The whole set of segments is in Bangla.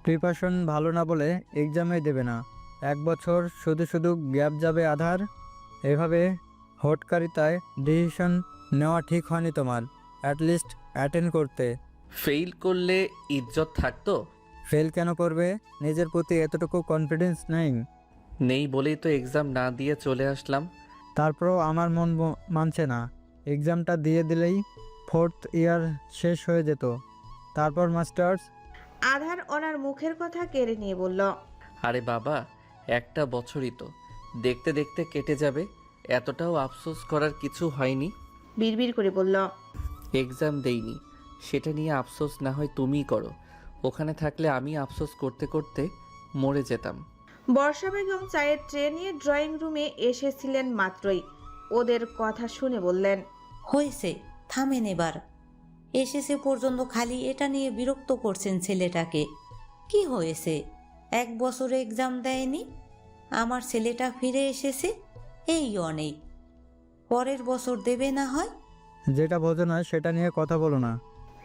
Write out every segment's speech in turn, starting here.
প্রিপারেশন ভালো না বলে এক্সামে দেবে না। 1 বছর শুধু শুধু গ্যাপ যাবে আধার। এভাবে হটকারিতায় ডিসিশন নেওয়া ঠিক হয়নি তোমার। অ্যাটলিস্ট অ্যাটেন্ড করতে। ফেল করলে ইজ্জত থাকতো? ফেল কেন করবে? নিজের প্রতি এতটুকু কনফিডেন্স নেই? নেই বলেই তো এক্সাম না দিয়ে চলে আসলাম। তারপরও আমার মন মানছে না। এক্সামটা দিয়ে দিলেই 4th ইয়ার শেষ হয়ে যেত। তারপর মাস্টার্স। আধার ওনার মুখের কথা কেড়ে নিয়ে বলল, আরে বাবা, একটা বছরই তো, দেখতে দেখতে কেটে যাবে। এতটাও আফসোস করার কিছু হয়নি। বিড়বিড় করে বলল, এক্সাম দেইনি সেটা নিয়ে আফসোস না হয় তুমিই করো। ওখানে থাকলে আমি আফসোস করতে করতে মরে যেতাম। বর্ষা বেগম চায়ের ট্রে নিয়ে ড্রয়িং রুমে এসেছিলেন মাত্রই ওদের কথা শুনে বললেন, হয়েছে, থামেন এবার। এসেছে পর্যন্ত খালি এটা নিয়ে বিরক্ত করছেন ছেলেটাকে। কি হয়েছে? 1 বছরে এক্সাম দেয়নি, আমার ছেলেটা ফিরে এসেছে, এই অনেক। পরের বছর দেবে না হয়। যেটা বোঝো না সেটা নিয়ে কথা বলো না।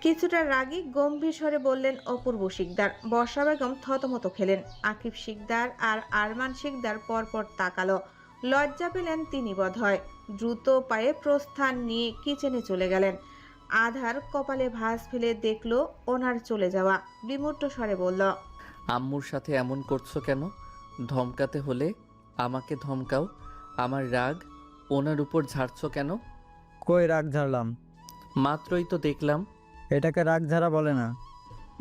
কিছুটা রাগী গম্ভীর স্বরে বললেন অপূর্ব শিকদার। বর্ষা বেগম থতমত খেলেন। আকিব শিকদার আর আরমান শিকদার পরপর তাকালো। লজ্জা পেলেন তিনি বোধহয়। দ্রুত পায়ে প্রস্থান নিয়ে কিচেনে চলে গেলেন। আধার কপালে ভাঁজ ফেলে দেখলো ওনার চলে যাওয়া। বিমূর্ত স্বরে বলল, আম্মুর সাথে এমন করছো কেন? ধমকাতে হলে আমাকে ধমকাও। আমার রাগ ওনার উপর ঝাড়ছো কেন? কই রাগ ঝাড়লাম? মাত্রই তো দেখলাম। এটাকে রাগ ঝাড়া বলে না।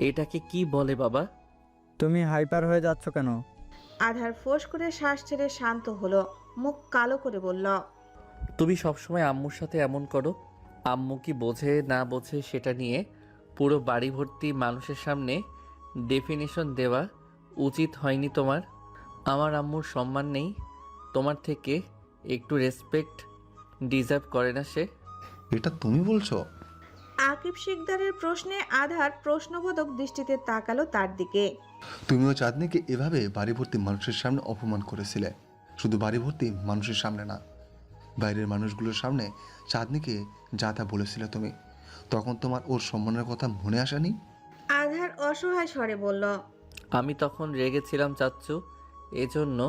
এটাকে কি বলে বাবা? তুমি হাইপার হয়ে যাচ্ছ কেন? আধার ফোঁস করে শ্বাস ছেড়ে শান্ত হলো। মুখ কালো করে বলল, তুমি সবসময় আম্মুর সাথে এমন করো। আম্মু কি বোঝে না বোঝে সেটা নিয়ে পুরো বাড়ি ভর্তি মানুষের সামনে ডেফিনেশন দেওয়া উচিত হয়নি তোমার? আমার আম্মুর সম্মান নেই? তোমার থেকে একটু রেসপেক্ট ডিজার্ভ করে না সে? এটা তুমি বলছো? আকিব শিকদারের প্রশ্নে আধার প্রশ্নবোধক দৃষ্টিতে তাকালো তার দিকে। তুমিও চাঁদনিকে এভাবে বাড়ি ভর্তি মানুষের সামনে অপমান করেছিলে। শুধু বাড়ি ভর্তি মানুষের সামনে না, বাইরের মানুষগুলোর সামনে চাঁদনিকে যা তা বলেছিলে তুমি। তখন তোমার ওর সম্মানের কথা মনে আসেনি? আধার অসহায় স্বরে বলল, আমি তখন রেগেছিলাম চাচ্চু, এজন্য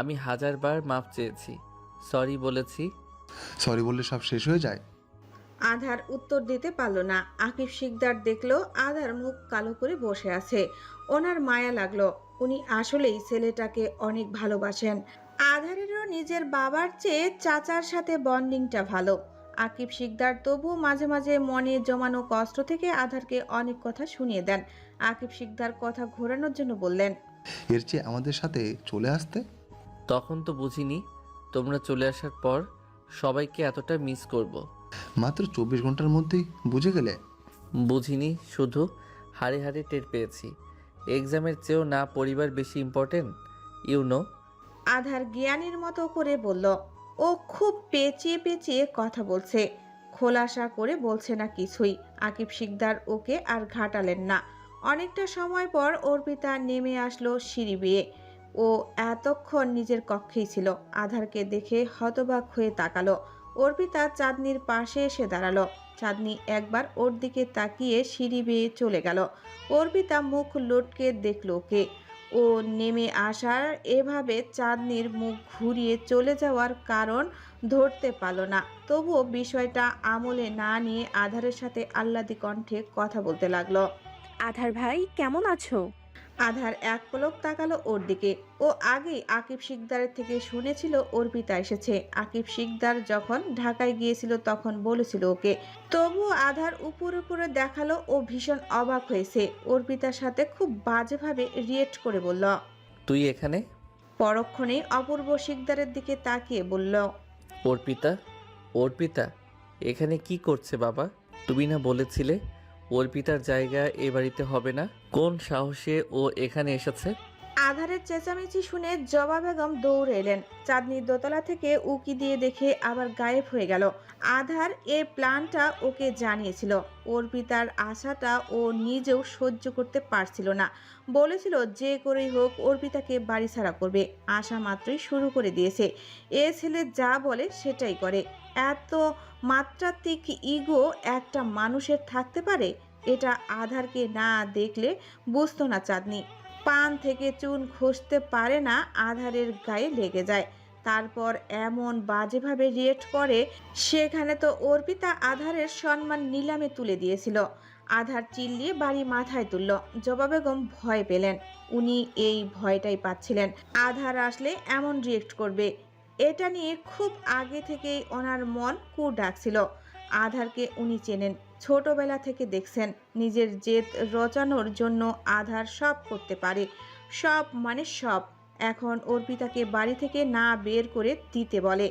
আমি 1000বার মাপ চেয়েছি, সরি বলেছি। সরি বললে সব শেষ হয়ে যায়? আধার উত্তর দিতে পারল না। আকিব শিকদার দেখলো আধার মুখ কালো করে বসে আছে। ওনার মায়া লাগলো। উনি আসলেই ছেলেটাকে অনেক ভালোবাসেন। আধারেরও নিজের বাবার চেয়ে চাচার সাথে বন্ডিংটা ভালো। আকিব শিকদার তবুও মাঝে মাঝে মনে জমানো কষ্ট থেকে আধারকে অনেক কথা শুনিয়ে দেন। আকিব শিকদার কথা ঘোরানোর জন্য বললেন, এর চেয়ে আমাদের সাথে চলে আসতে। তখন তো বুঝিনি তোমরা চলে আসার পর সবাইকে এতটা মিস করব। মাত্র 24 ঘন্টার মধ্যেই বুঝে গেলে? বুঝিনি, শুধু হাড়ে হাড়ে টের পেয়েছি। এক্সামের চেয়েও না পরিবার বেশি ইম্পর্টেন্ট, ইউনো। আধার জ্ঞানীর মতো করে বলল। ও খুব পেঁচিয়ে পেঁচিয়ে কথা বলছে, খোলাসা করে বলছে না কিছুই। আকিব শিকদার ওকে আর ঘাটালেন না। অনেকটা সময় পর অর্পিতা নেমে আসলো সিঁড়ি বেয়ে। ও এতক্ষণ নিজের কক্ষেই ছিল। আধারকে দেখে হতবাক হয়ে তাকালো। অর্পিতা চাঁদনির পাশে এসে দাঁড়ালো। চাঁদনি একবার ওর দিকে তাকিয়ে সিঁড়ি বেয়ে চলে গেল। অর্পিতা মুখ লটকে দেখল ওকে। ও নেমে আসার এভাবে চাঁদনির মুখ ঘুরিয়ে চলে যাওয়ার কারণ ধরতে পারল না। তবুও বিষয়টা আমলে না নিয়ে আধারের সাথে আহ্লাদি কণ্ঠে কথা বলতে লাগলো। আধার ভাই, কেমন আছো? আধার এক পলক তাকালো ওর দিকে। ও আগেই আকিব শিকদারের থেকে শুনেছিল অর্পিতা এসেছে। আকিব শিকদার যখন ঢাকায় গিয়েছিল তখন বলেছিল ওকে। তবুও আধার উপরে উপরে দেখালো ও ভীষণ অবাক হয়েছে। অর্পিতার সাথে খুব বাজেভাবে রিয়েক্ট করে বলল। তুই এখানে? পরক্ষণেই অপূর্ব শিকদারের দিকে তাকিয়ে বলল, অর্পিতা? অর্পিতা এখানে কি করছে বাবা? তুমি না বলেছিলে অর্পিতার জায়গা এ বাড়িতে হবে না? কোন সাহসে ও এখানে এসেছে? আধারের চেঁচামেচি শুনে জবা বেগম দৌড়ে এলেন। চাঁদনির দোতলা থেকে উকি দিয়ে দেখে আবার গায়েব হয়ে গেল। আধার এই প্ল্যানটা ওকে জানিয়েছিল। অর্পিতার আশাটা ও নিজেও সহ্য করতে পারছিল না। বলেছিল যে করেই হোক অর্পিতাকে বাড়ি ছাড়া করবে। আশা মাত্রই শুরু করে দিয়েছে। এ ছেলে যা বলে সেটাই করে। এত মাত্রাতিক ইগো একটা মানুষের থাকতে পারে? এটা আধারকে না দেখলে বুঝতো না চাঁদনি। পান থেকে চুন খসতে পারে না আধারের গায়ে লেগে যায়। তারপর এমন বাজেভাবে রিয়েক্ট করে, সেখানে তো অর্পিতা আধারের সম্মান নিলামে তুলে দিয়েছিল। আধার চিল্লিয়ে বাড়ি মাথায় তুলল। জবা বেগম ভয় পেলেন। উনি এই ভয়টাই পাচ্ছিলেন আধার আসলে এমন রিয়েক্ট করবে। এটা নিয়ে খুব আগে থেকেই ওনার মন কু ডাকছিল। আধারকে উনি চেনেন, ছোটবেলা থেকে দেখছেন। নিজের জেদ রচানোর জন্য আধার সব করতে পারে, সব মানে সব। এখন অর্পিতাকে বাড়ি থেকে না বের করে দিতে বলে,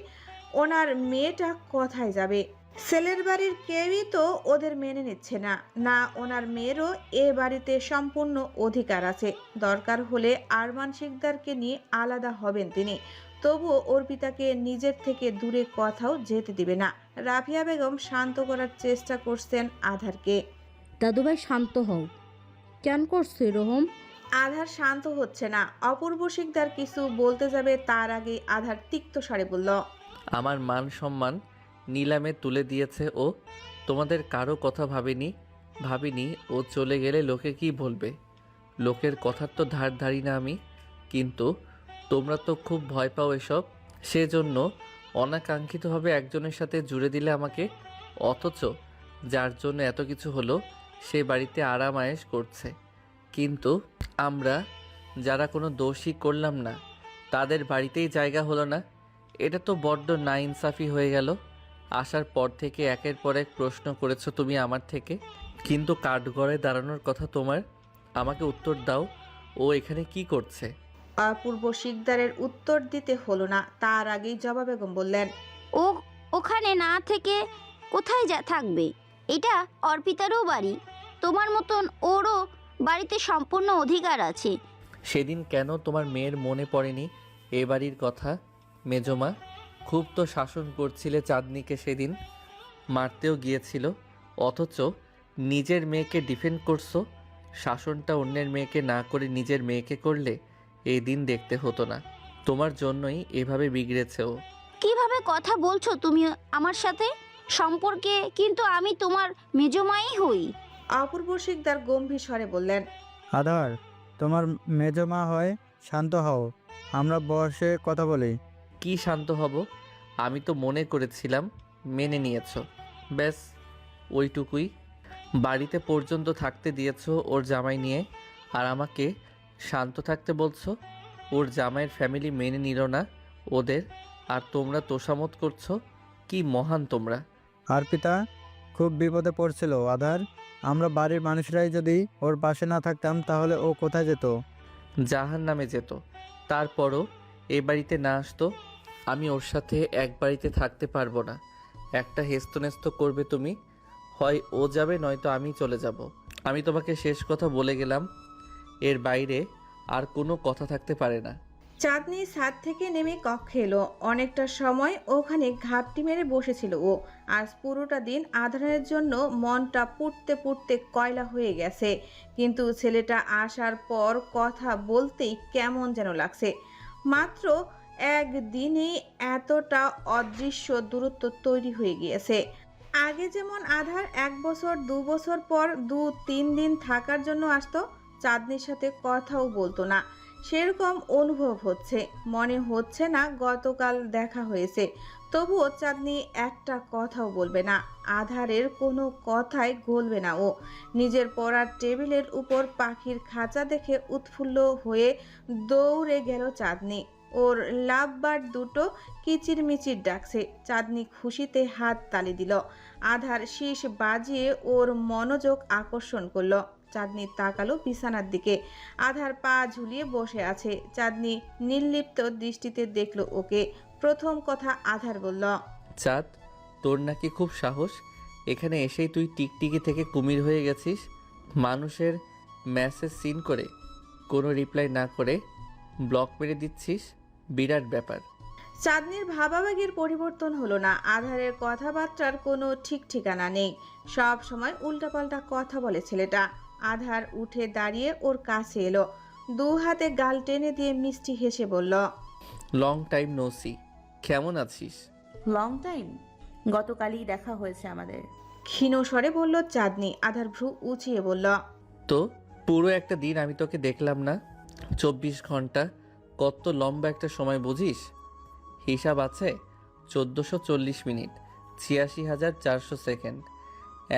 ওনার মেয়েটা কোথায় যাবে? ছেলের বাড়ির কেউই তো ওদের মেনে নিচ্ছে না। না, ওনার মেয়েরও এ বাড়িতে সম্পূর্ণ অধিকার আছে। দরকার হলে আরমান শিকদারকে নিয়ে আলাদা হবেন তিনি, তবুও অর্পিতাকে নিজের থেকে দূরে কোথাও যেতে দিবে না। রাফিয়া বেগম শান্ত করার চেষ্টা করছেন আধারকে। দাদুভাই শান্ত হও, কেন করছো এরকম? আধার শান্ত হচ্ছে না। অপূর্ব শিকদার কিছু বলতে যাবে, তার আগে আধার তিক্ত স্বরে বলল, আমার মান সম্মান নিলামে তুলে দিয়েছে ও। তোমাদের কারো কথা ভাবিনি ও চলে গেলে লোকে কি বলবে। লোকের কথার তো ধার ধারি না আমি, কিন্তু তোমরা তো খুব ভয় পাও এসব। সেজন্য অনাকাঙ্ক্ষিতভাবে একজনের সাথে জুড়ে দিলে আমাকে, অথচ যার জন্য এত কিছু হলো সে বাড়িতে আরাম আয়েশ করছে। কিন্তু আমরা যারা কোনো দোষই করলাম না তাদের বাড়িতেই জায়গা হলো না। এটা তো বড্ড নাইনসাফি হয়ে গেল। আসার পর থেকে একের পর এক প্রশ্ন করেছো তুমি আমার থেকে, কিন্তু কাঠগড়ায় দাঁড়ানোর কথা তোমার। আমাকে উত্তর দাও, ও এখানে কি করছে? অপূর্ব শিকদারের উত্তর দিতে হলো না, তার আগেই জবা বেগম বললেন, ও ওখানে না থেকে কোথায় থাকবে? এটা অর্পিতারও বাড়ি, তোমার মতন ওরও বাড়িতে সম্পূর্ণ অধিকার আছে। সেদিন কেন তোমার মেয়ের মনে পড়েনি এ বাড়ির কথা? মেজমা খুব তো শাসন করছিলে চাঁদনিকে, সেদিন মারতেও গিয়েছিল, অথচ নিজের মেয়েকে ডিফেন্ড করছো। শাসনটা অন্যের মেয়েকে না করে নিজের মেয়েকে করলে এই দিন দেখতে হতো না। তোমার জন্যই এভাবে বিগড়েছে ও। কিভাবে কথা বলছো তুমি আমার সাথে? সম্পর্কে কিন্তু আমি তোমার মেজমাই হই। অপূর্ব শিকদার গম্ভীর স্বরে বললেন, আধার তোমার মেজমা হয়, শান্ত হও, আমরা বসে কথা বলি। কি শান্ত হব? আমি তো মনে করেছিলাম মেনে নিয়েছো, ব্যাস ওইটুকুই। বাড়িতে পর্যন্ত থাকতে দিয়েছো ওর জামাই নিয়ে, আর আমাকে শান্ত থাকতে বলছো। ওর জামাইয়ের ফ্যামিলি মেনে নিল না ওদের, আর তোমরা তোষামত করছো। কি মহান তোমরা! অর্পিতা খুব বিপদে পড়ছিল আধার। আমরা বাড়ির মানুষরাই যদি ওর পাশে না থাকতাম তাহলে ও কোথায় যেত? জাহান নামে যেত। তারপরও এ বাড়িতে না আসতো। আমি ওর সাথে এক বাড়িতে থাকতে পারবো না। একটা হেস্তনেস্ত করবে তুমি, হয় ও যাবে নয়তো আমি চলে যাব। আমি তোমাকে শেষ কথা বলে গেলাম, এর বাইরে আর কোনো কথা থাকতে পারে না। চাঁদনি ছাদ থেকে নেমে কক্ষে এলো। অনেকটা সময় ওখানে ঘাপটি মেরে বসেছিল ও। আজ পুরোটা দিন আধারের জন্য মনটা পুড়তে পুড়তে কয়লা হয়ে গেছে, কিন্তু ছেলেটা আসার পর কথা বলতেই কেমন যেন লাগছে। মাত্র একদিনেই এতটা অদৃশ্য দূরত্ব তৈরি হয়ে গিয়েছে। আগে যেমন আধার 1 বছর 2 বছর পর 2-3 দিন থাকার জন্য আসতো, চাঁদনির সাথে কথাও বলতো না, সেরকম অনুভব হচ্ছে। মনে হচ্ছে না গতকাল দেখা হয়েছে। তবুও চাঁদনি একটা কথাও বলবে না, আধারের কোনো কথাই গলবে না ও। নিজের পড়ার টেবিলের উপর পাখির খাঁচা দেখে উৎফুল্ল হয়ে দৌড়ে গেল চাঁদনি। ওর লাভ বার্ড দুটো কিচিরমিচির ডাকছে। চাঁদনি খুশিতে হাত তালি দিল। আধার শীষ বাজিয়ে ওর মনোযোগ আকর্ষণ করলো। চাঁদনি তাকালো বিছানার দিকে। আধার পা ঝুলিয়ে বসে আছে। চাঁদনি নির্লিপ্ত দৃষ্টিতে দেখলো ওকে। প্রথম কথা আধার বলল, চাঁদ, তোর নাকি খুব সাহস। এখানে এসেই তুই টিকটিকি থেকে কুমির হয়ে গেছিস। মানুষের মেসেজ সিন করে কোনো রিপ্লাই না করে ব্লক মেরে দিচ্ছিস, বিরাট ব্যাপার। চাঁদনির ভাবাবেগের পরিবর্তন হলো না। আধারের কথাবার্তার কোনো ঠিক ঠিকানা নেই, সব সময় উল্টাপাল্টা কথা বলে ছেলেটা। আধার উঠে দাঁড়িয়ে ওর কাছে এলো, 2 হাতে গাল টেনে দিয়ে মিষ্টি হেসে বলল, লং টাইম নো সি, কেমন আছিস? Long time? গতকালই দেখা হয়েছে আমাদের। ক্ষীণ স্বরে বলল চাঁদনি। আধার ভ্রু উঁচিয়ে বলল, তো পুরো একটা দিন আমি তোকে দেখলাম না। 24 ঘন্টা কত লম্বা একটা সময় বুঝিস? হিসাব আছে 1440 মিনিট, 86,400 সেকেন্ড।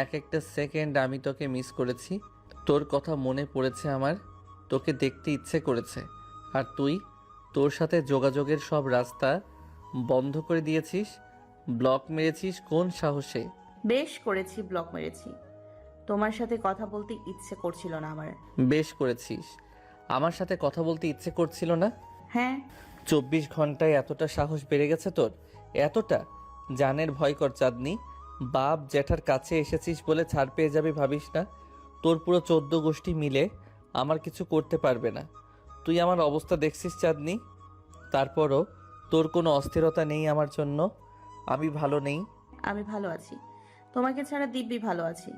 এক একটা সেকেন্ড আমি তোকে মিস করেছি। তোর কথা মনে পড়েছে আমার, তোকে দেখতে ইচ্ছে করেছে। আর তুই তোর সাথে যোগাযোগের সব রাস্তা বন্ধ করে দিয়েছিস, ব্লক মেরেছিস কোন সাহসে? বেশ করেছি, ব্লক মেরেছি। তোমার সাথে কথা বলতে ইচ্ছে করছিল না আমার। বেশ করেছিস। আমার সাথে কথা বলতে ইচ্ছে করছিল না? হ্যাঁ। 24 ঘন্টায় এতটা সাহস বেড়ে গেছে তোর? এতটা? জানের ভয় কর চাঁদনি। বাপ জ্যাঠার কাছে এসেছিস বলে ছাড় পেয়ে যাবি ভাবিস না? তোর পুরো 14 গোষ্ঠী মিলে আমার কিছু করতে পারবে না। তুই আমার অবস্থা দেখছিস চাঁদনি? তারপরও তোর কোনো অস্থিরতা নেই আমার জন্য? আমি ভালো নেই? আমি ভালো আছি, তোমাকে ছাড়া দিব্যি ভালো আছি।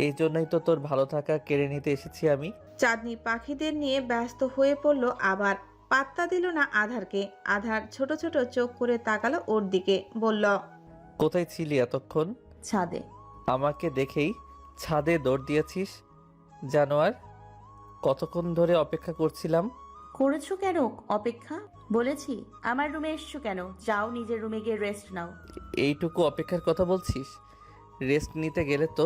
এই জন্যই তো তোর ভালো থাকা কেড়ে নিতে এসেছি আমি। চাঁদনি পাখিদের নিয়ে ব্যস্ত হয়ে পড়ল আবার। পাত্তা দিল না আধারকে। আধার ছোট ছোট চোখ করে তাকালো ওর দিকে, বলল, কোথায় ছিলি এতক্ষণ? ছাদে। আমাকে দেখেই ছাদে দৌড় দিয়েছিস? জানোয়ার, কতক্ষণ ধরে অপেক্ষা করছিলাম। করেছো কেন অপেক্ষা? বলেছি আমার রুমে এসছো কেন? যাও নিজের রুমে গিয়ে রেস্ট নাও। এইটুকু অপেক্ষার কথা বলছিস? রেস্ট নিতে গেলে তো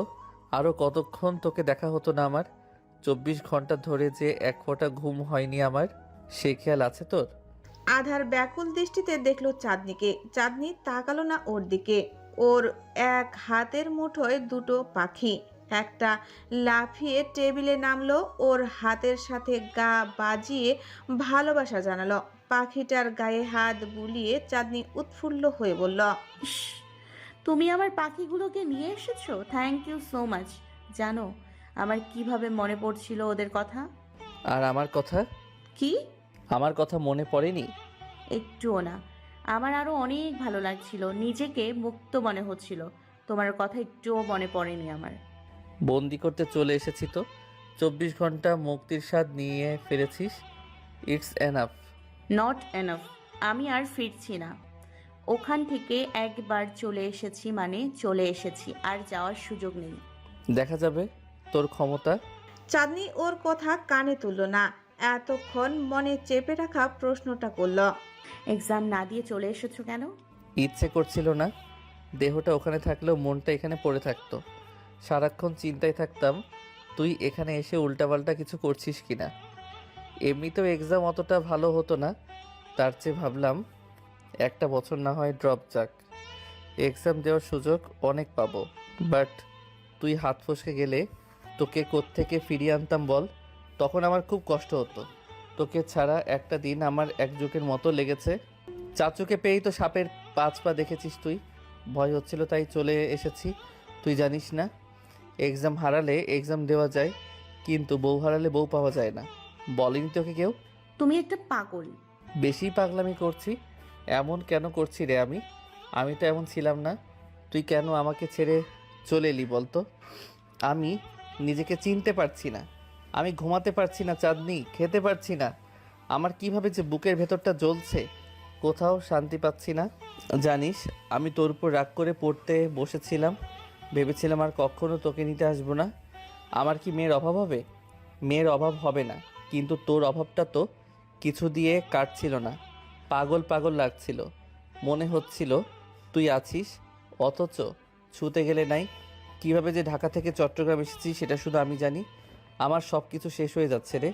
আরও কতক্ষণ তোকে দেখা হতো না আমার? 24 ঘন্টা ধরে যে এক ফোঁটা ঘুম হয়নি আমার, সে খেয়াল আছে তোর? আধার ব্যাকুল দৃষ্টিতে দেখলো চাঁদনিকে। চাঁদনি তাকালো না ওর দিকে। ওর এক হাতের মুঠোয় দুটো পাখি। একটা লাফিয়ে টেবিলে নামলো, ওর হাতের সাথে গা বাজিয়ে ভালোবাসা জানালো। পাখিটার গায়ে হাত বুলিয়ে চাঁদনি উৎফুল্ল হয়ে বলল, ইস, তুমি আমার পাখিগুলোকে নিয়ে এসেছো, থ্যাংক ইউ সো মাচ। জানো আমার কিভাবে মনে পড়ছিল ওদের কথা? আর আমার কথা? কি? আমার কথা মনে পড়েনি? একটুও না। আমার আরো অনেক ভালো লাগছিল, নিজেকে মুক্ত মনে হচ্ছিল। তোমার কথা একটুও মনে পড়েনি আমার। বন্দি করতে চলে এসেছি তো, 24 ঘন্টা মুক্তির স্বাদ নিয়ে ফিরেছিস। It's enough. Not enough. আমি আর ফিরছি না। ওখান থেকে একবার চলে এসেছি মানে চলে এসেছি, আর যাওয়ার সুযোগ নেই। দেখা যাবে তোর ক্ষমতা। চাঁদনি ওর কথা কানে তুলল না। এতক্ষণ মনে চেপে রাখা প্রশ্নটা করল, এক্সাম না দিয়ে চলে এসেছো কেন? ইচ্ছে করছিল না। দেহটা ওখানে থাকলেও মনটা এখানে পড়ে থাকতো। সারাক্ষণ চিন্তায় থাকতাম তুই এখানে এসে উল্টাপাল্টা কিছু করছিস কিনা। এমনিতেও এক্সাম অতটা ভালো হতো না, তার চেয়ে ভাবলাম একটা বছর না হয় ড্রপ যাক, এক্সাম দেওয়ার সুযোগ অনেক পাবো। বাট তুই হাত ফসকে গেলে তোকে কোত্থেকে ফিরিয়ে আনতাম বল? তখন আমার খুব কষ্ট হতো। তোকে ছাড়া একটা দিন আমার এক যুগের মতো লেগেছে। চাচুকে পেয়েই তো সাপের 5 পা দেখেছিস তুই। ভয় হচ্ছিল তাই চলে এসেছি। তুই জানিস না, এক্সাম হারালে এক্সাম দেওয়া যায়, কিন্তু বউ হারালে বউ পাওয়া যায় না। বলেনি তোকে কেউ? তুমি একটা পাগল। বেশি পাগলামি করছি। এমন কেন করছি রে আমি? আমি তো এমন ছিলাম না। তুই কেন আমাকে ছেড়ে চলে এলি বলতো? আমি নিজেকে চিনতে পারছি না। আমি ঘুমাতে পারছি না চাঁদনি, খেতে পারছি না। আমার কিভাবে যে বুকের ভেতরটা জ্বলছে, কোথাও শান্তি পাচ্ছি না। জানিস, আমি তোর উপর রাগ করে পড়তে বসেছিলাম। ভেবেছিলাম আর কখনো তোকে নিতে আসবো না। আমার কি মেয়ের অভাব হবে? মেয়ের অভাব হবে না, কিন্তু তোর অভাবটা তো কিছু দিয়ে কাটছিল না। পাগল পাগল লাগছিল। মনে হচ্ছিল তুই আছিস, অথচ ছুতে গেলে নাই। কিভাবে যে ঢাকা থেকে চট্টগ্রাম এসেছি সেটা শুধু আমি জানি। আমার সব কিছু শেষ হয়ে যাচ্ছে রে।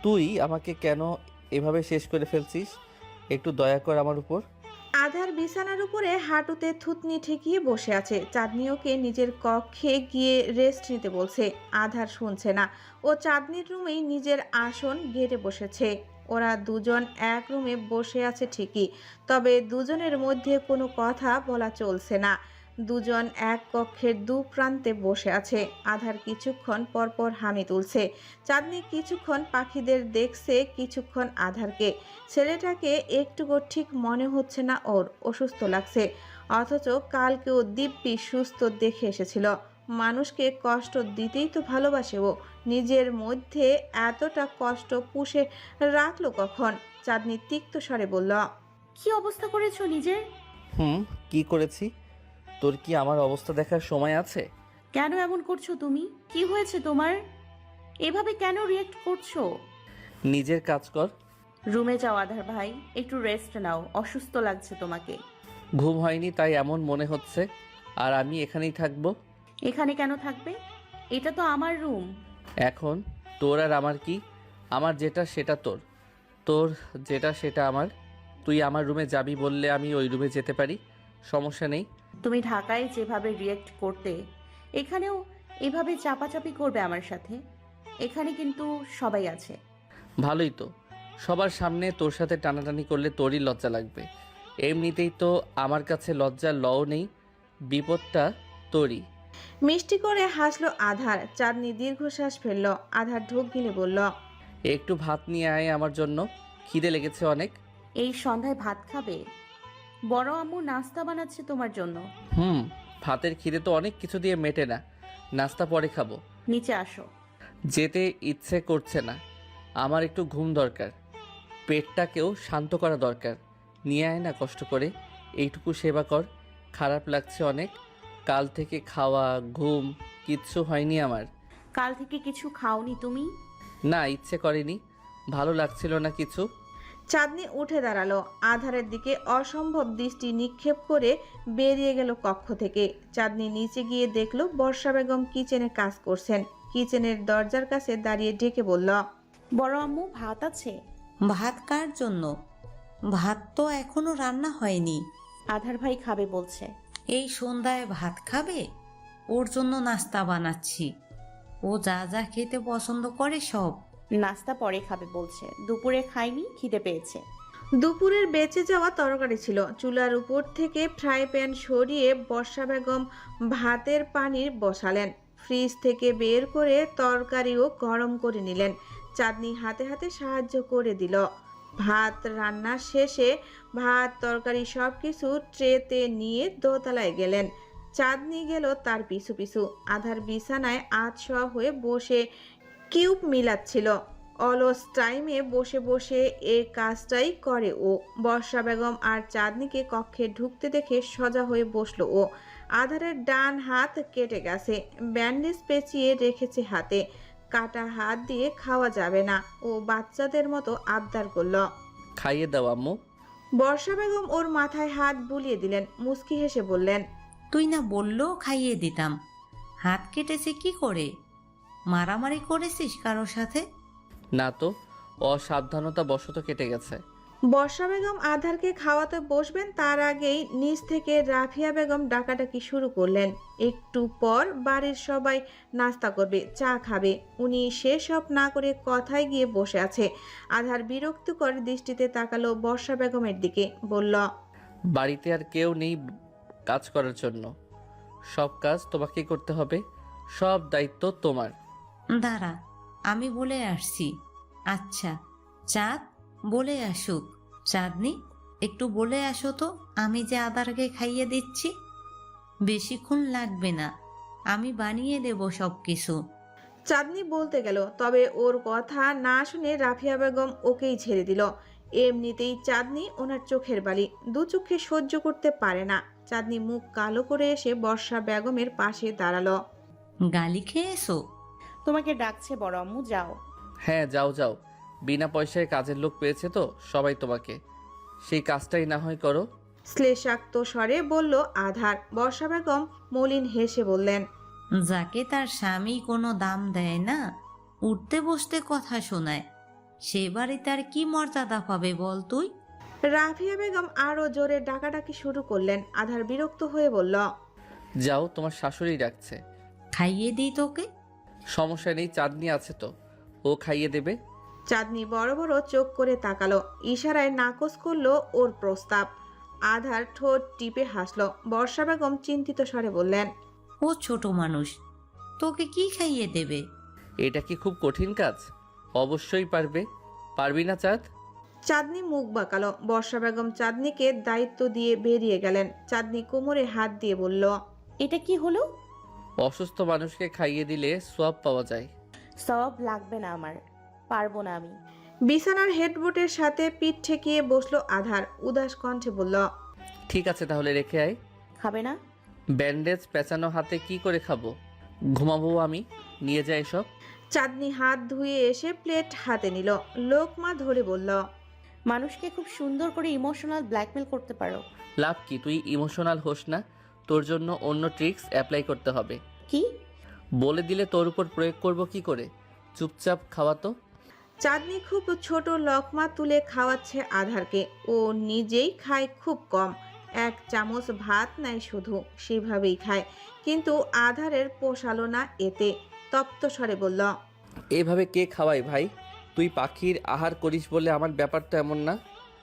তুই আমাকে কেন এভাবে শেষ করে ফেলছিস? একটু দয়া কর আমার উপর। আধার বিছানার উপরে হাঁটুতে থুতনি ঠেকিয়ে বসে আছে। চাঁদনি ওকে নিজের কক্ষে গিয়ে রেস্ট নিতে বলছে। আধার শুনছে না। ও চাঁদনির রুমেই নিজের আসন গেড়ে বসেছে। ওরা দুজন এক রুমে বসে আছে ঠিকই, তবে দুজনের মধ্যে কোনো কথা বলা চলছে না। দুজন এক কক্ষের দু প্রান্তে বসে আছে। আধার কিছুক্ষণ পরপর হামি তুলছে। চাঁদনি কিছুক্ষণ পাখিদের দেখছে, কিছুক্ষণ আধারকে। ছেলেটাকে একটুকু ঠিক মনে হচ্ছে না ওর। অসুস্থ লাগছে, অথচ কালকেও দিব্যি সুস্থ দেখে এসেছিল। মানুষকে কষ্ট দিতেই তো ভালোবাসে ও। নিজের মধ্যে এতটা কষ্ট পুষে রাখলো কখন? চাঁদনি তিক্ত স্বরে বলল, কি অবস্থা করেছো নিজের? কি করেছি? তোর কি আমার অবস্থা দেখার সময় আছে? কেন এমন করছো তুমি? কি হয়েছে তোমার? এভাবে কেন রিয়েক্ট করছো? নিজের কাজ কর। রুমে যাও আধার ভাই, একটু রেস্ট নাও, অসুস্থ লাগছে তোমাকে। ঘুম হয়নি তাই এমন মনে হচ্ছে। আর আমি এখানেই থাকবো। এখানে কেন থাকবে? এটা তো আমার রুম। এখন তোর আর আমার কি? আমার যেটা সেটা তোর, তোর যেটা সেটা আমার। তুই আমার রুমে যাবি বললে আমি ওই রুমে যেতে পারি, সমস্যা নেই। তুমি ঢাকায় যেভাবে রিয়েক্ট করতে, এখানেও এভাবে চাপাচাপি করবে আমার সাথে? এখানে কিন্তু সবাই আছে। ভালোই তো, সবার সামনে তোর সাথে টানাটানি করলে তোরই লজ্জা লাগবে। এমনিতেই তো আমার কাছে লজ্জার লও নেই, বিপদটা তোরই। মিষ্টি করে হাসলো আধার। চাঁদনি দীর্ঘশ্বাস ফেলল। আধার ঢোক গিলে বলল, একটু ভাত নিয়ে আয় আমার জন্য, খিদে লেগেছে অনেক। এই সন্ধ্যায় ভাত খাবে? বড় আম্মু নাস্তা বানাচ্ছে তোমার জন্য। ভাতের খিদে তো অনেক কিছু দিয়ে মেটে না, নাস্তা পরে খাবো। নিচে আসো। যেতে ইচ্ছে করছে না, আমার একটু ঘুম দরকার, পেটটাকেও শান্ত করা দরকার। নিয়ে আয় না কষ্ট করে, এইটুকু সেবা কর। খারাপ লাগছে অনেক, কাল থেকে খাওয়া ঘুম কিচ্ছু হয়নি আমার। কাল থেকে কিছু খাওনি তুমি? না, ইচ্ছে করেনি, ভালো লাগছিল না কিছু। চাঁদনি উঠে দাঁড়ালো। আধারের দিকে অসম্ভব দৃষ্টি নিক্ষেপ করে বেরিয়ে গেল কক্ষ থেকে। চাঁদনি নিচে গিয়ে দেখলো বর্ষা বেগম কিচেনে কাজ করছেন। কিচেনের দরজার কাছে দাঁড়িয়ে ডেকে বলল, বড় আম্মু ভাত আছে? ভাত কার জন্য? ভাত তো এখনো রান্না হয়নি। আধার ভাই খাবে বলছে। এই সন্ধ্যায় ভাত খাবে? ওর জন্য নাস্তা বানাচ্ছি। ও যা যা খেতে পছন্দ করে সব। নাস্তা পরে খাবে বলছে, দুপুরে খাইনি, খিদে পেয়েছে। দুপুরের বেঁচে যাওয়া তরকারি ছিল। চুলার উপর থেকে ফ্রাই প্যান সরিয়ে বর্ষা বেগম ভাতের পানির বসালেন। ফ্রিজ থেকে বের করে তরকারিও গরম করে নিলেন। চাঁদনি হাতে হাতে সাহায্য করে দিল। ভাত রান্না শেষে ভাত তরকারি সবকিছু ট্রেতে নিয়ে দোতলায় গেলেন। চাঁদনি গেল তার পিছু পিছু। আধার বিছানায় আধশোয়া হয়ে বসে কিউব মিলাচ্ছিল। অলস টাইমে বসে বসে এই কাজটাই করে ও। বর্ষা বেগম আর চাঁদনিকে কক্ষে ঢুকতে দেখে সোজা হয়ে বসলো ও। আধারের ডান হাত কেটে গেছে, ব্যান্ডেজ পেঁচিয়ে রেখেছে হাতে। কাটা হাত দিয়ে খাওয়া যাবে না। ও বাচ্চাদের মতো আবদার করলো, খাইয়ে দাও আম্মু। বর্ষা বেগম ওর মাথায় হাত বুলিয়ে দিলেন। মুচকি হেসে বললেন, তুই না বললেও খাইয়ে দিতাম। হাত কেটেছে কি করে? মারামারি করেছিস কারোর সাথে? না তো, অসাবধানতা বশত কেটে গেছে। বর্ষা বেগম আধারকে খাওয়াতে বসবেন তার আগেই নিচ থেকে রাফিয়া বেগম ডাকাডাকি শুরু করলেন। একটু পর বাড়ির সবাই নাস্তা করবে, চা খাবে। উনি সেসব না করে কথায় গিয়ে বসে আছে। আধার বিরক্তিকর দৃষ্টিতে তাকালো বর্ষা বেগমের দিকে, বলল, বাড়িতে আর কেউ নেই কাজ করার জন্য, সব কাজ তোমাকেই করতে হবে, সব দায়িত্ব তোমার। দাঁড়া, আমি বলে আসছি। আচ্ছা, চাঁদ বলে আসুক। চাঁদনি, একটু বলে আসো তো, আমি যে আদারকে খাইয়ে দিচ্ছি। বেশিক্ষণ লাগবে না, আমি বানিয়ে দেব সব কিছু। চাঁদনি বলতে গেল, তবে ওর কথা না শুনে রাফিয়া বেগম ওকেই ছেড়ে দিল। এমনিতেই চাঁদনি ওনার চোখের বালি, দু চোখে সহ্য করতে পারে না। চাঁদনি মুখ কালো করে এসে বর্ষা বেগমের পাশে দাঁড়ালো। গালি খেয়েছো? তোমাকে ডাকছে বড় আম্মু, যাও। হ্যাঁ যাও যাও, বিনা পয়সায় কাজের লোক পেয়েছে তো সবাই তোমাকে, সেই কাজটাই না হয় করো। শ্লেষাক্ত স্বরে বলল আধার। বর্ষা বেগম মলিন হেসে বললেন, যাকে তার স্বামী কোনো দাম দেয় না, উঠতে বসতে কথা শোনায়, সে বাড়ি তার কি মর্যাদা পাবে বল তুই? রাফিয়া বেগম আরো জোরে ডাকাডাকি শুরু করলেন। আধার বিরক্ত হয়ে বলল, যাও, তোমার শাশুড়ি ডাকছে। খাইয়ে দিই তোকে। সমস্যা নেই, চাঁদনি আছে তো, ও খাইয়ে দেবে। চাঁদনি বড় বড় চোখ করে তাকালো, ইশারায় নাকচ করলো ওর প্রস্তাব। আধার ঠোঁট টিপে হাসলো। বর্ষা বেগম চিন্তিত স্বরে বললেন, ও ছোট মানুষ, তোকে কি খাইয়ে দেবে? এটা কি খুব কঠিন কাজ? অবশ্যই পারবে। পারবি না চাঁদ? চাঁদনি মুখ বাঁকালো। বর্ষা বেগম চাঁদনিকে দায়িত্ব দিয়ে বেরিয়ে গেলেন। চাঁদনি কোমরে হাত দিয়ে বলল, এটা কি হলো? অসুস্থ মানুষকে খাইয়ে দিলে সোয়াব পাওয়া যায়। সব লাগবে না আমার, পারবো না আমি। বিছানার হেডবোর্ডের সাথে পিঠ ঠেকিয়ে বসলো আধার। উদাস কণ্ঠে বলল, ঠিক আছে তাহলে রেখে আয়। খাবে না? ব্যান্ডেজ পেঁচানো হাতে কি করে খাবো? ঘুমাবো আমি, নিয়ে যাই সব। চাঁদনি হাত ধুয়ে এসে প্লেট হাতে নিল, লোকমা ধরে বলল, মানুষকে খুব সুন্দর করে ইমোশনাল ব্ল্যাকমেল করতে পারো। লাভ কি? তুই ইমোশনাল হোস না, তোর জন্য অন্য ট্রিক্স অ্যাপ্লাই করতে হবে। কি? বলে দিলে তোর উপর প্রয়োগ করব কি করে? চুপচাপ খাওয়া তো। চাঁদনি খুব ছোট লকমা তুলে খাওয়াচ্ছে আধারকে। ও নিজেই খায় খুব কম, 1 চামচ ভাত নেয় শুধু, সেভাবেই খায়। কিন্তু আধারের পোষালো না এতে, তপ্ত স্বরে বলল, এভাবে কে খাওয়ায় ভাই? তুই পাখির আহার করিস বলে আমার ব্যাপার তো এমন না।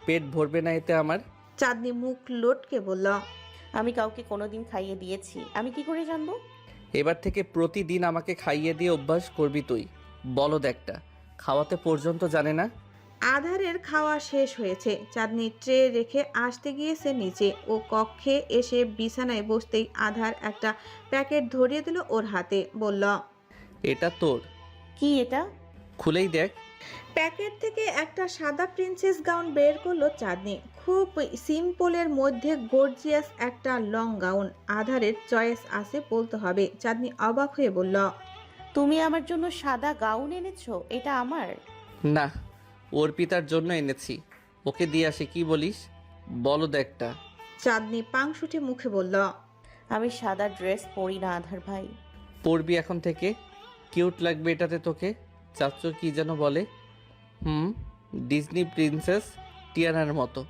পেট ভরবে না এতে আমার। চাঁদনি মুখ লটকে বলল, আমি কাউকে কোনোদিন খাইয়ে দিয়েছি? আমি কি করে জানবো? এবার থেকে প্রতিদিন আমাকে খাইয়ে দিয়ে অভ্যাস করবি তুই। বলদ একটা, খাওয়াতে পর্যন্ত জানে না। আধারের খাওয়া শেষ হয়েছে। চাঁদনি ট্রে রেখে আসতে গিয়েছে নিচে। ও কক্ষে এসে বিছানায় বসতেই আধার একটা প্যাকেট ধরিয়ে দিল ওর হাতে, বলল, এটা তোর। কি এটা? খুলেই দেখ। প্যাকেট থেকে একটা সাদা প্রিন্সেস গাউন বের করলো চাঁদনি। খুব সিম্পলের মধ্যে গর্জিয়াস একটা লং গাউন। আধারের চয়েস আছে বলতে হবে। চাঁদনি অবাক হয়ে বলল, তুমি আমার জন্য সাদা গাউন এনেছো? এটা আমার? না, অর্পিতার জন্য এনেছি। ওকে দিয়ে আসে, কি বলিস? বলদ একটা। চাঁদনি পাংশুটে মুখে বলল, আমি সাদা ড্রেস পরি না আধার ভাই। পরবি এখন থেকে। কিউট লাগবে এটাতে তোকে। চাচ্চু কি যেন বলে, ডিজনি প্রিন্সেস টিয়ানার মতো।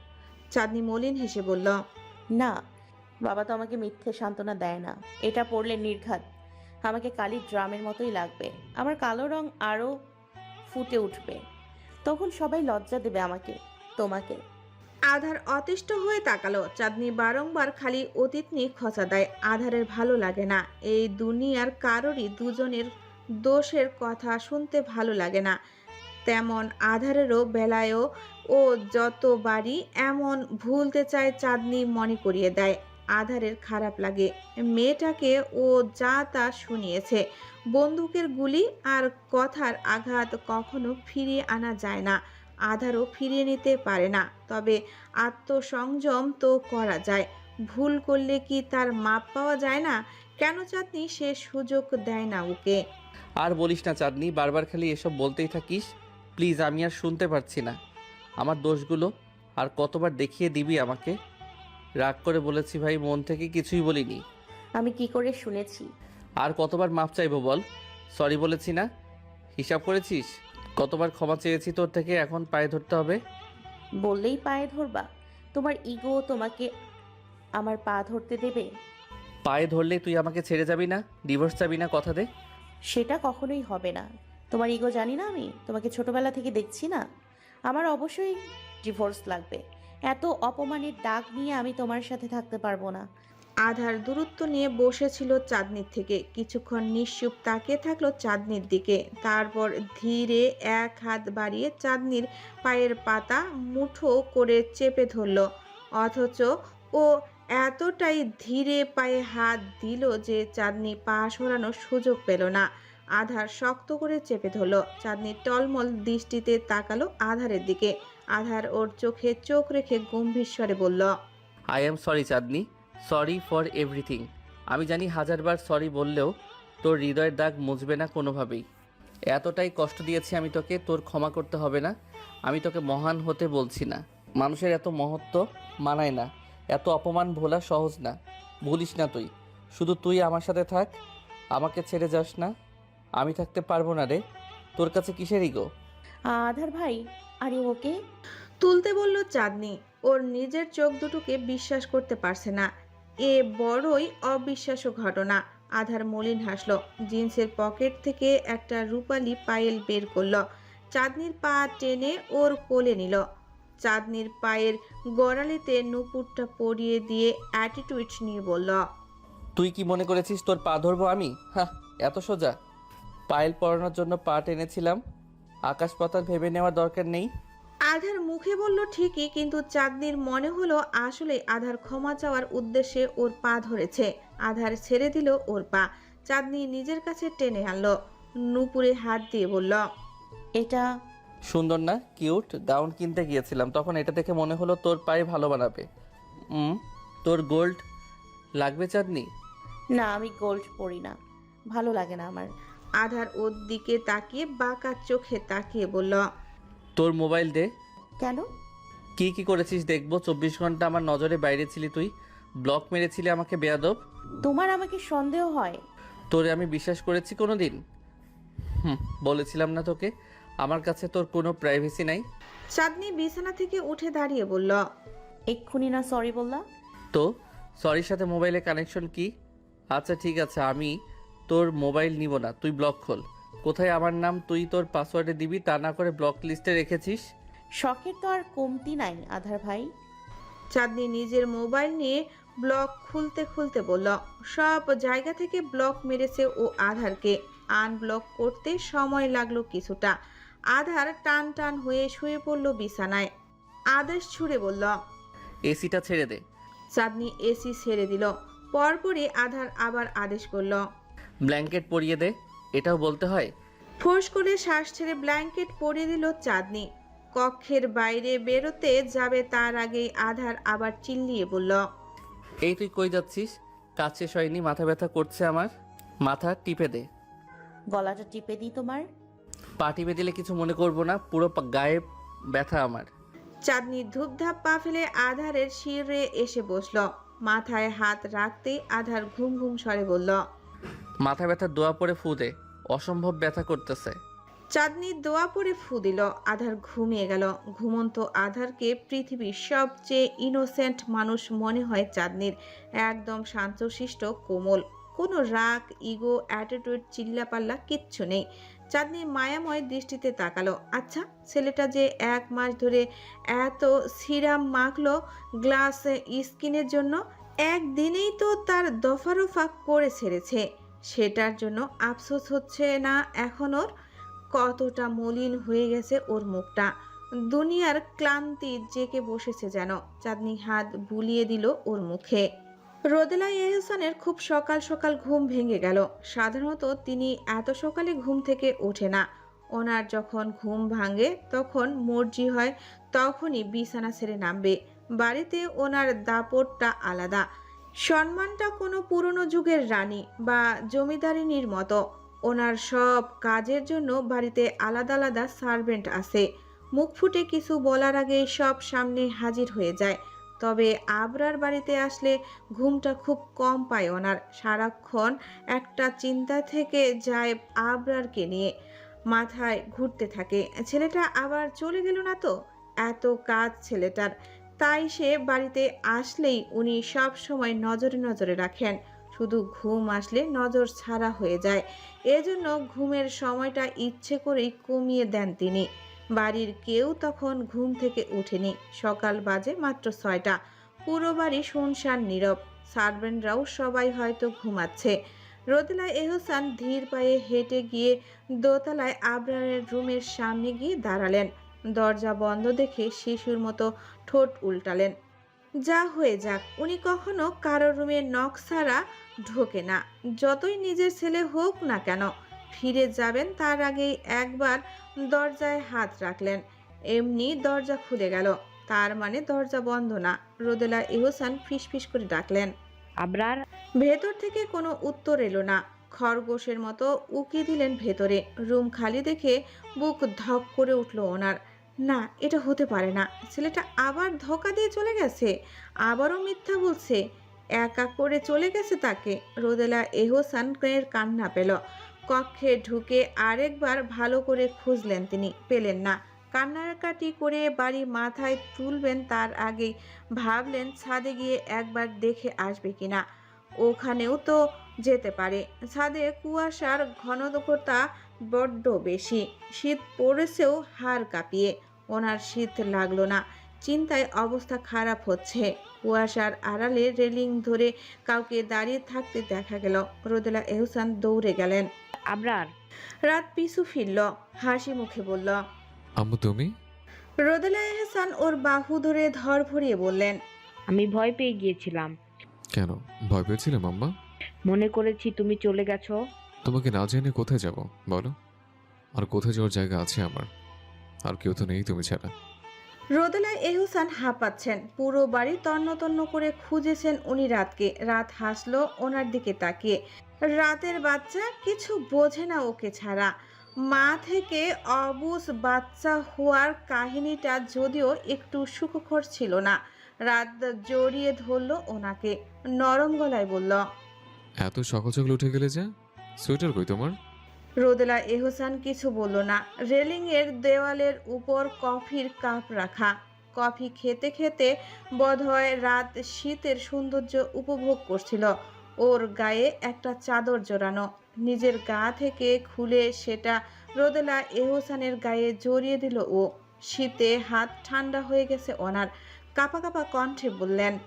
চাঁদনি মলিন হেসে বলল, না, বাবা তো আমাকে মিথ্যে সান্ত্বনা দেয় না। এটা পরলে নির্ঘাত আমাকে কালি ড্রামের মতোই লাগবে। আমার কালো রং আরও ফুটে উঠবে। তখন সবাই লজ্জা দেবে আমাকে, তোমাকে। আধার অতিষ্ঠ হয়ে তাকালো। চাঁদনি বারংবার খালি অতীত নিয়ে খোঁচা দেয়। আধারের ভালো লাগে না। এই দুনিয়ার কারোরই দুজনের দোষের কথা শুনতে ভালো লাগে না। তেমন আধারেরও বেলায়ও ও যতবারই এমন ভুলতে চায় চাঁদনি মনে করিয়ে দেয়। আধারের খারাপ লাগে। মেয়েটাকে ও যা তা শুনিয়েছে। বন্দুকের গুলি আর কথার আঘাত কখনো ফিরিয়ে আনা যায় না। আধারও ফিরিয়ে নিতে পারে না। তবে আত্মসংযম তো করা যায়। ভুল করলে কি তার মাপ পাওয়া যায় না? কেন চাঁদনি সে সুযোগ দেয় না ওকে? আর বলিস না চাঁদনি, বারবার খালি এসব বলতেই থাকিস। প্লিজ, আমি আর শুনতে পারছি না। আমার দোষগুলো আর কতবার দেখিয়ে দিবি আমাকে? রাগ করে বলেছি ভাই, মন থেকে কিছুই বলিনি। আমি কি করে শুনেছি? আর কতবার মাপ চাইবো বল? সরি বলেছি না? হিসাব করেছিস? কতবার ক্ষমা চেয়েছি তোর থেকে, এখন পায়ে ধরতে হবে? বললেই পায়ে ধরবা? তোমার ইগো তোমাকে আমার পা ধরতে দেবে? পায়ে ধরলে তুই আমাকে ছেড়ে যাবি না? ডিভোর্স চাবি না? কথা দে। সেটা কখনোই হবে না। তোমার ইগো জানি না আমি? তোমাকে ছোটবেলা থেকে দেখছি না? আমার অবশ্যই ডিভোর্স লাগবে। এত অপমানের দাগ নিয়ে আমি তোমার সাথে থাকতে পারবো না। আধার দূরত্ব নিয়ে বসেছিল চাঁদনির থেকে। কিছুক্ষণ নিশ্চুপ তাকিয়ে থাকলো চাঁদনির দিকে। তারপর ধীরে এক হাত বাড়িয়ে চাঁদনির পায়ের পাতা মুঠো করে চেপে ধরল। অথচ ও এতটাই ধীরে পায়ে হাত দিল যে চাঁদনি পা সরানোর সুযোগ পেল না। আধার শক্ত করে চেপে ধরল। চাঁদনি টলমল দৃষ্টিতে তাকালো আধারের দিকে। আধার ওর চোখে চোখ রেখে গম্ভীর স্বরে বলল, I am sorry Chandni, sorry for everything. আমি জানি হাজারবার সরি বললেও তোর হৃদয়ের দাগ মুছবে না কোনোভাবেই। এতটাই কষ্ট দিয়েছি আমি তোকে, তোর ক্ষমা করতে হবে না। আমি তোকে মহান হতে বলছি না। মানুষের এত মহত্ব মানায় না। এত অপমান ভোলা সহজ না। ভুলিস না তুই। শুধু তুই আমার সাথে থাক, আমাকে ছেড়ে যাস না। আমি থাকতে পারবো না রে। তোর কাছে কিসের ইগো? আধার ভাই, আরে ওকে তুলতে বলল চাঁদনি। ওর নিজের চোখ দুটোকে বিশ্বাস করতে পারছে না। এ বড়ই অবিশ্বাস্য ঘটনা। আধার মলিন হাসল। জিন্সের পকেট থেকে একটা রূপালি পায়েল বের করলো। চাঁদনির পা টেনে ওর কোলে নিল। চাঁদনির পায়ের গোড়ালিতে নুপুরটা পরিয়ে দিয়ে অ্যাটিটিউড নিয়ে বলল, তুই কি মনে করেছিস তোর পা ধরবো আমি? হ্যাঁ, এত সোজা? পায়েল পরানোর জন্য পা টেনেছিলাম। আকাশ পাতাল ভেবে নেওয়ার দরকার নেই। আধার মুখে বলল ঠিকই, কিন্তু চাঁদনির মনে হলো আসলে আধার ক্ষমা চাওয়ার উদ্দেশ্যে ওর পা ধরেছে। আধার ছেড়ে দিল ওর পা। চাঁদনি নিজের কাছে টেনে আনলো। নুপুরে হাত দিয়ে বলল, এটা সুন্দর না? কিউট। গাউন কিনতে গিয়েছিলাম, তখন এটা দেখে মনে হলো তোর পায়ে ভালো বানাবে। তোর গোল্ড লাগবে চাঁদনি? না, আমি গোল্ড পরি না, ভালো লাগে না আমার। আধার ওর দিকে তাকিয়ে বাঁকা চোখে তাকিয়ে বলল, তোর মোবাইল দে। কেন? কি কি করেছিস দেখবো। 24 ঘন্টা আমার নজরে বাইরে ছিলি তুই। ব্লক মেরেছিলি আমাকে বেয়াদব। তোমার আমাকে সন্দেহ হয়? তোরে আমি বিশ্বাস করেছি কোনো দিন? বলেছিলাম না তোকে আমার কাছে তোর কোনো প্রাইভেসি নাই। চাঁদনি বিছানা থেকে উঠে দাঁড়িয়ে বলল, এক্ষুনি না সরি বললা? তো সরির সাথে মোবাইলে কানেকশন কি? আচ্ছা ঠিক আছে, আমি তোর মোবাইল নিব না, তুই ব্লক খোল। কোথায় আমার নাম তুই তোর পাসওয়ার্ডে দিবি, তা না করে ব্লক লিস্টে রেখেছিস। শখের তো আর কমতি নাই আধার ভাই। চাঁদনি নিজের মোবাইল নিয়ে ব্লক খুলতে খুলতে বলল, সব জায়গা থেকে ব্লক মেরেছে ও আধারকে আনব্লক করতে সময় লাগলো কিছুটা। আধার টান টান হয়ে শুয়ে পড়ল বিছানায়। আদেশ ছুড়ে বলল, এসিটা ছেড়ে দে। চাঁদনি এসি ছেড়ে দিল। পরপরই আধার আবার আদেশ করল, ব্ল্যাঙ্কেট পরিয়ে দে। এটাও বলতে হয়? ফোঁস করে শ্বাস ছেড়ে ব্ল্যাঙ্কেট পরিয়ে দিল চাঁদনি। কক্ষের বাইরে বেরোতে যাবে তার আগেই আধার আবার চিল্লিয়ে বলল, এই তুই কই যাচ্ছিস? কাজ শেষ হয়নি, মাথা ব্যথা করছে আমার। মাথা টিপে দে। গলাটা টিপে দিই তোমার? পা টিপে দিলে কিছু মনে করবো না, পুরো গায়ে ব্যথা আমার। চাঁদনি ধূপধাপ পা ফেলে আধারের শিরে এসে বসল। মাথায় হাত রাখতেই আধার ঘুম ঘুম স্বরে বলল, মাথা ব্যথা দোয়া পরে ফু দে, অসম্ভব ব্যথা করতেছে। চাঁদনি দোয়া পরে ফু দিল। আধার ঘুমিয়ে গেল। ঘুমন্ত আধারকে পৃথিবীর সবচেয়ে ইনোসেন্ট মানুষ মনে হয় চাঁদনির। একদম শান্তশিষ্ট কোমল, কোনো রাগ, ইগো, অ্যাটিটিউড, চিল্লাপাল্লা কিচ্ছু নেই। চাঁদনি মায়াময় দৃষ্টিতে তাকালো। আচ্ছা, ছেলেটা যে 1 মাস ধরে এত সিরাম মাখলো গ্লাস স্কিনের জন্য, একদিনেই তো তার দফারফা করে ছেড়েছে। সেটার জন্য আফসোস হচ্ছে না এখন ওর? কতটা মলিন হয়ে গেছে ওর মুখটা। দুনিয়ার ক্লান্তি জেকে বসেছে যেন। চাঁদনি হাত বুলিয়ে দিল ওর মুখে। রোদেলা এহসানের খুব সকাল সকাল ঘুম ভেঙে গেল। সাধারণত তিনি এত সকালে ঘুম থেকে ওঠে না। ওনার যখন ঘুম ভাঙে তখন মর্জি হয় তখনই বিছানা ছেড়ে নামবে। বাড়িতে ওনার দাপটটা আলাদা। সম্মানটা কোনো পুরনো যুগের রানী বা জমিদারিনীর মতো। ওনার সব কাজের জন্য বাড়িতে আলাদা আলাদা সার্ভেন্ট আছে। মুখ ফুটে কিছু বলার আগে সব সামনে হাজির হয়ে যায়। তবে আবরার বাড়িতে আসলে ঘুমটা খুব কম পায় ওনার। সারাক্ষণ একটা চিন্তা থেকে যায় আবরারকে নিয়ে। মাথায় ঘুরতে থাকে, ছেলেটা আবার চলে গেল না তো? এত কাজ ছেলেটার, তাই সে বাড়িতে আসলেই উনি সব সময় নজরে নজরে রাখেন। শুধু ঘুম আসলে নজর ছাড়া হয়ে যায়। এজন্য ঘুমের সময়টা ইচ্ছে করেই কমিয়ে দেন তিনি। বাড়ির কেউ তখন ঘুম থেকে ওঠেনি। সকাল বাজে মাত্র 6টা। পুরো বাড়ি শুনশান নীরব। সার্ভেন্টরাও সবাই হয়তো ঘুমাচ্ছে। রোদেলা এহসান ধীর পায়ে হেঁটে গিয়ে দোতলায় আবরারের রুমের সামনে গিয়ে দাঁড়ালেন। দরজা বন্ধ দেখে শিশুর মতো ঠোঁট উল্টালেন। যা হয়ে যাক, উনি কখনো কারোর রুমে নখ ছাড়া ঢোকে না, যতই নিজের ছেলে হোক না কেন। ফিরে যাবেন তার আগেই একবার দরজায় হাত রাখলেন। এমনি দরজা খুলে গেল, তার মানে দরজা বন্ধ না। রোদেলা এহসান ফিসফিস করে ডাকলেন, আবরার। ভেতর থেকে কোনো উত্তর এলো না। খরগোশের মতো উকি দিলেন ভেতরে। রুম খালি দেখে বুক ধক করে উঠল ওনার। না, এটা হতে পারে না। ছেলেটা আবার ধোঁকা দিয়ে চলে গেছে, আবারও মিথ্যা বলছে, একা করে চলে গেছে তাকে। রোদেলা এহসানের কান্না পেল। কক্ষে ঢুকে আরেকবার ভালো করে খুঁজলেন তিনি, পেলেন না। কান্নাকাটি করে বাড়ি মাথায় তুলবেন তার আগেই ভাবলেন ছাদে গিয়ে একবার দেখে আসবে কিনা। ওখানেও তো যেতে পারে। ছাদে কুয়াশার ঘনত্বটা বড্ড বেশি। শীত পড়েছেও হাড় কাঁপিয়ে। ওনার শীত লাগলো না, চিন্তায় অবস্থা খারাপ হচ্ছে। কুয়াশার আড়ালে রেলিং ধরে কাউকে দাঁড়িয়ে থাকতে দেখা গেল। রোদেলা এহসান দৌড়ে গেলেন। আবরার। রাত পিছু ফিরল, হাসি মুখে বলল, আম্মু তুমি? রোদেলা এহসান ওর বাহু ধরে ধর ভরিয়ে বললেন, আমি ভয় পেয়ে গিয়েছিলাম। কেন ভয় পেয়েছিলে মাম্মা? মনে করেছি তুমি চলে গেছো। তোমাকে না জেনে কোথায় যাব বলো? আর কোথায় যাওয়ার জায়গা আছে আমার? আর কেউ তো নেই তুমি ছাড়া। রোদেলা এহসান হাঁপাচ্ছেন। পুরো বাড়ি তন্ন তন্ন করে খুঁজেছেন উনি রাতকে। রাত হাসলো ওনার দিকে তাকিয়ে। রাতের বাচ্চা কিছু বোঝে না ওকে ছাড়া। মা থেকে অবুঝ বাচ্চা হওয়ার কাহিনীটা যদিও একটু সুখকর ছিল না। রাত জড়িয়ে ধরল ওনাকে, নরম গলায় বলল, এত সকাল সকাল উঠে গেলে যে, সোয়েটার কই তোমার? রোদেলা এহসান কিছু বলল না। রেলিংয়ের দেওয়ালের উপর কফির কাপ রাখা। কফি খেতে খেতে বোধহয় রাত শীতের সৌন্দর্য উপভোগ করছিল। ওর গায়ে একটা চাদর জড়ানো, নিজের গা থেকে খুলে সেটা রোদেলা এহসানের গায়ে জড়িয়ে দিল ও। শীতে হাত ঠান্ডা হয়ে গেছে ওনার। কাঁপা কাঁপা কণ্ঠে বললেন,